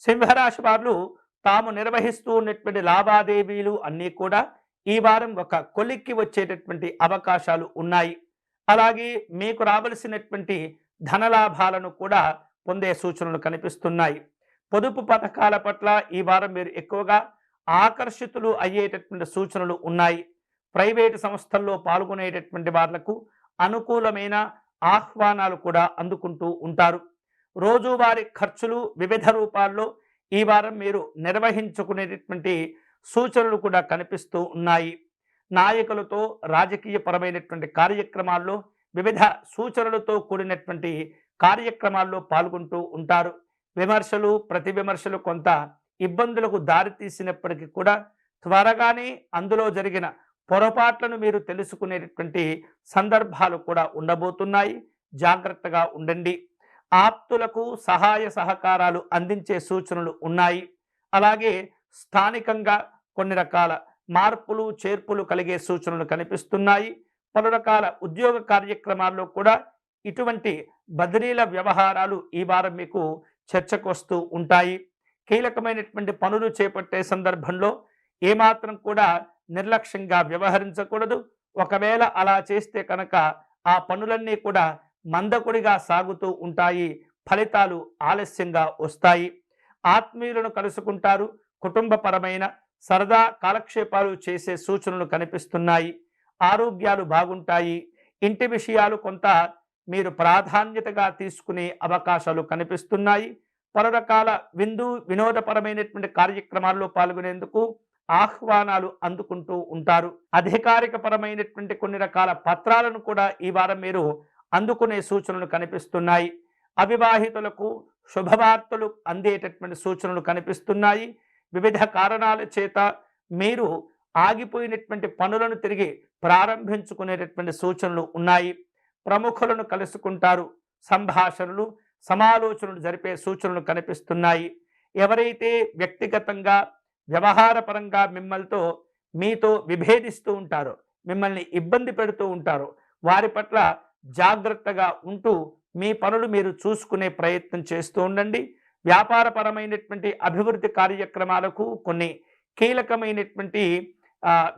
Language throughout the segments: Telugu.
సింహరాశి వారు తాము నిర్వహిస్తూ ఉన్నటువంటి లావాదేవీలు అన్నీ కూడా ఈ వారం ఒక కొలిక్కి వచ్చేటటువంటి అవకాశాలు ఉన్నాయి. అలాగే మీకు రావలసినటువంటి ధనలాభాలను కూడా పొందే సూచనలు కనిపిస్తున్నాయి. పొదుపు పథకాల పట్ల ఈ వారం మీరు ఎక్కువగా ఆకర్షితులు అయ్యేటటువంటి సూచనలు ఉన్నాయి. ప్రైవేటు సంస్థల్లో పాల్గొనేటటువంటి వాళ్లకు అనుకూలమైన ఆహ్వానాలు కూడా అందుకుంటూ ఉంటారు. రోజువారీ ఖర్చులు వివిధ రూపాల్లో ఈ వారం మీరు నిర్వహించుకునేటటువంటి సూచనలు కూడా కనిపిస్తూ ఉన్నాయి. నాయకులతో రాజకీయపరమైనటువంటి కార్యక్రమాల్లో వివిధ సూచనలతో కూడినటువంటి కార్యక్రమాల్లో పాల్గొంటూ ఉంటారు. విమర్శలు ప్రతి విమర్శలు కొంత ఇబ్బందులకు దారితీసినప్పటికీ కూడా త్వరగానే అందులో జరిగిన పొరపాట్లను మీరు తెలుసుకునేటటువంటి సందర్భాలు కూడా ఉండబోతున్నాయి. జాగ్రత్తగా ఉండండి. ఆప్తులకు సహాయ సహకారాలు అందించే సూచనలు ఉన్నాయి. అలాగే స్థానికంగా కొన్ని రకాల మార్పులు చేర్పులు కలిగే సూచనలు కనిపిస్తున్నాయి. పలు రకాల ఉద్యోగ కార్యక్రమాల్లో కూడా ఇటువంటి బదిలీల వ్యవహారాలు ఈ వారం మీకు చర్చకు వస్తూ ఉంటాయి. కీలకమైనటువంటి పనులు చేపట్టే సందర్భంలో ఏమాత్రం కూడా నిర్లక్ష్యంగా వ్యవహరించకూడదు. ఒకవేళ అలా చేస్తే కనుక ఆ పనులన్నీ కూడా మందకొడిగా సాగుతూ ఉంటాయి. ఫలితాలు ఆలస్యంగా వస్తాయి. ఆత్మీయులను కలుసుకుంటారు. కుటుంబపరమైన సరదా కాలక్షేపాలు చేసే సూచనలు కనిపిస్తున్నాయి. ఆరోగ్యాలు బాగుంటాయి. ఇంటి విషయాలు కొంత మీరు ప్రాధాన్యతగా తీసుకునే అవకాశాలు కనిపిస్తున్నాయి. పలు రకాల వినోదపరమైనటువంటి కార్యక్రమాల్లో పాల్గొనేందుకు ఆహ్వానాలు అందుకుంటూ ఉంటారు. అధికారిక పరమైనటువంటి కొన్ని రకాల పత్రాలను కూడా ఈ వారం మీరు అందుకునే సూచనలు కనిపిస్తున్నాయి. అవివాహితులకు శుభవార్తలు అందేటటువంటి సూచనలు కనిపిస్తున్నాయి. వివిధ కారణాల చేత మీరు ఆగిపోయినటువంటి పనులను తిరిగి ప్రారంభించుకునేటటువంటి సూచనలు ఉన్నాయి. ప్రముఖులను కలుసుకుంటారు. సంభాషణలు సమాలోచనలు జరిపే సూచనలు కనిపిస్తున్నాయి. ఎవరైతే వ్యక్తిగతంగా వ్యవహారపరంగా మీతో విభేదిస్తూ ఉంటారో, మిమ్మల్ని ఇబ్బంది పెడుతూ ఉంటారో, వారి పట్ల జాగ్రత్తగా ఉంటూ మీ పనులు మీరు చూసుకునే ప్రయత్నం చేస్తూ ఉండండి. వ్యాపారపరమైనటువంటి అభివృద్ధి కార్యక్రమాలకు కొన్ని కీలకమైనటువంటి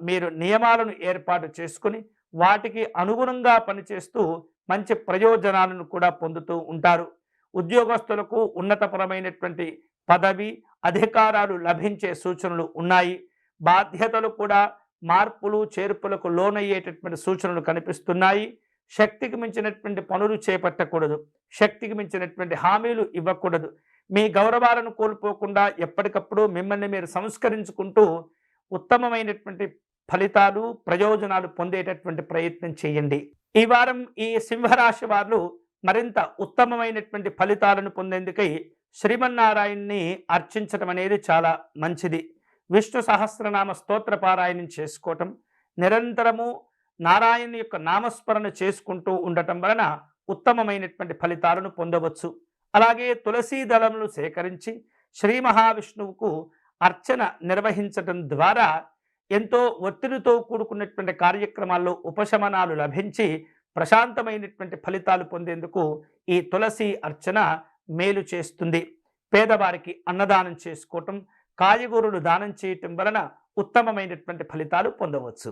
మీరు నియమాలను ఏర్పాటు చేసుకుని వాటికి అనుగుణంగా పనిచేస్తూ మంచి ప్రయోజనాలను కూడా పొందుతూ ఉంటారు. ఉద్యోగస్తులకు ఉన్నతపరమైనటువంటి పదవి అధికారాలు లభించే సూచనలు ఉన్నాయి. బాధ్యతలు కూడా మార్పులు చేర్పులకు లోనయ్యేటటువంటి సూచనలు కనిపిస్తున్నాయి. శక్తికి మించినటువంటి పనులు చేపట్టకూడదు. శక్తికి మించినటువంటి హామీలు ఇవ్వకూడదు. మీ గౌరవాలను కోల్పోకుండా ఎప్పటికప్పుడు మిమ్మల్ని మీరు సంస్కరించుకుంటూ ఉత్తమమైనటువంటి ఫలితాలు ప్రయోజనాలు పొందేటటువంటి ప్రయత్నం చేయండి. ఈ వారం ఈ సింహరాశి వారు మరింత ఉత్తమమైనటువంటి ఫలితాలను పొందేందుకై శ్రీమన్నారాయణ్ణి అర్చించడం అనేది చాలా మంచిది. విష్ణు సహస్రనామ స్తోత్ర పారాయణం చేసుకోవటం, నిరంతరము నారాయణ యొక్క నామస్మరణ చేసుకుంటూ ఉండటం వలన ఉత్తమమైనటువంటి ఫలితాలను పొందవచ్చు. అలాగే తులసీ దళములు సేకరించి శ్రీ మహావిష్ణువుకు అర్చన నిర్వహించటం ద్వారా ఎంతో ఒత్తిడితో కూడుకున్నటువంటి కార్యక్రమాల్లో ఉపశమనాలు లభించి ప్రశాంతమైనటువంటి ఫలితాలు పొందేందుకు ఈ తులసి అర్చన మేలు చేస్తుంది. పేదవారికి అన్నదానం చేసుకోవటం, కాయగూరలు దానం చేయటం వలన ఉత్తమమైనటువంటి ఫలితాలు పొందవచ్చు.